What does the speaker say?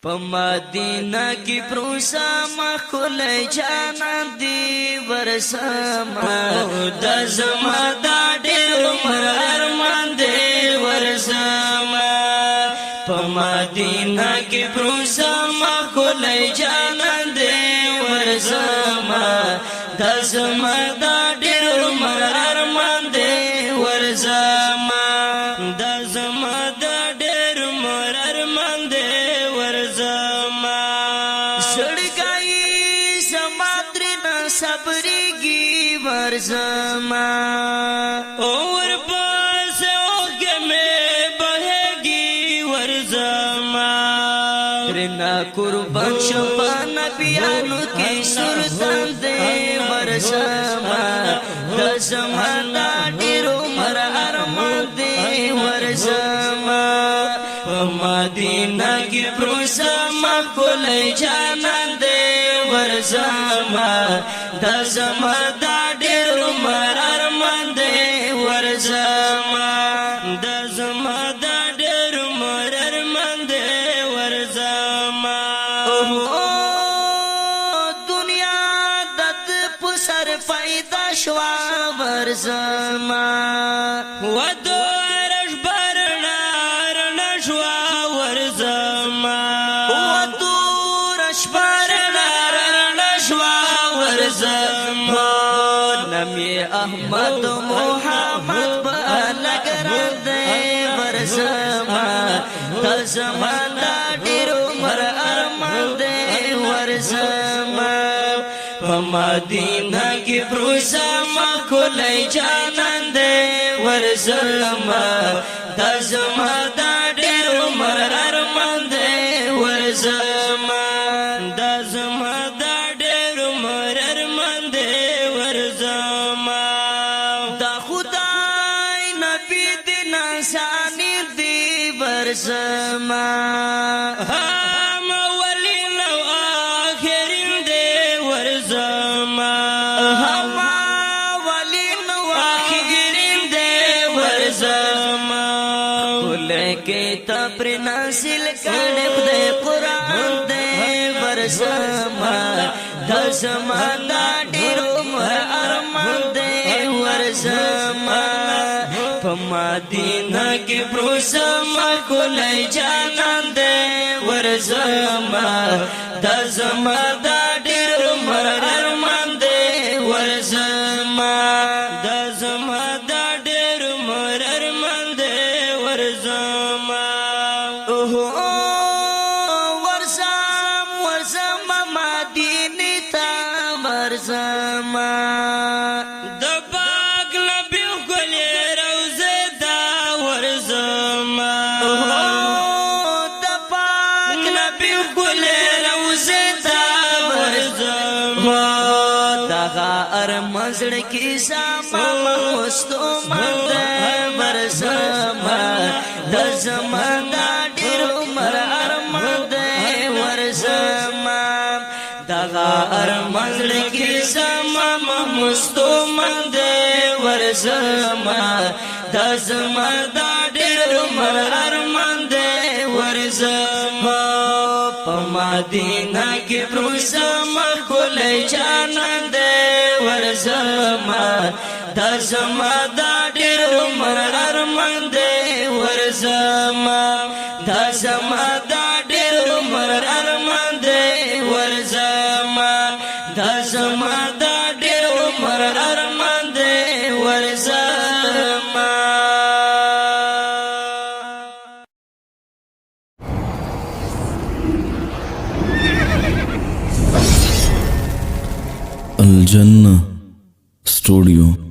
په مدینه کې پروسا مخل جانان دی ورسما د زما دا ډېر ارمان دی ورسما په مدینه کې پروسا مخل جانان دی ورسما د زما دا ډېر ارمان دی ورسما د زما دا ډېر ارمان دی صبرېږي ورځما اور پاس اوږه مې بهېږي ورځما ترنا قربان شم په نبیانو کې سلطان دی ورځما د زما دا ډېر ارمان دی ورځما په مدینه کې پروسا مخل جانان دی ورځما د زما دا ډېر ارمان دی ورځما د زما دا ډېر ارمان دی ورځما دنیا د په سر پیدا شوا ورځما ودو رش برنا رنا شوا ورځما ودو رش برنا نمی احمد محمد بلگران دے ورزما تزما دا ډېر ارمان دے ورزما په مدینه کې پروسا مخل جانان دے ورزما تزما دا ډېر ارمان دے ورزما تزما دا ډېر ارمان دے ورزما دا خدای نبی دین انسانی دی ورزما هم اولین و آخرین دی ورزما هم اولین و آخرین دی ورزما کلکی تا پر نازل کړي خدای قرآن دی ورزما د زما دا ډېر ارمان دی ورزما په مدینه کې پروسا مخل جانان دی ورزما د زما دا ډېر ارمان دی ورزما د زما دا ډېر ارمان دی ورزما ورزما د پاک نبی ښکلې روضه دا ورزما د پاک نبی ښکلې روضه دا ورزما دغه ارمان زړه کې زما مستومن دی ورزما د زما دا ډېر ارمان دی ورزما دغه ارمان زړه کې زما مستومن دی ورزما د زما دا ډېر ارمان دی ورزما په مدینه کې پروسا مخل جانان دی ورزما د زما دا ډېر ارمان دی ورزما د زما دا ډېر ارمان دی ورزما د زما دا ډېر ارمان دی ورزما الجنة ستوديو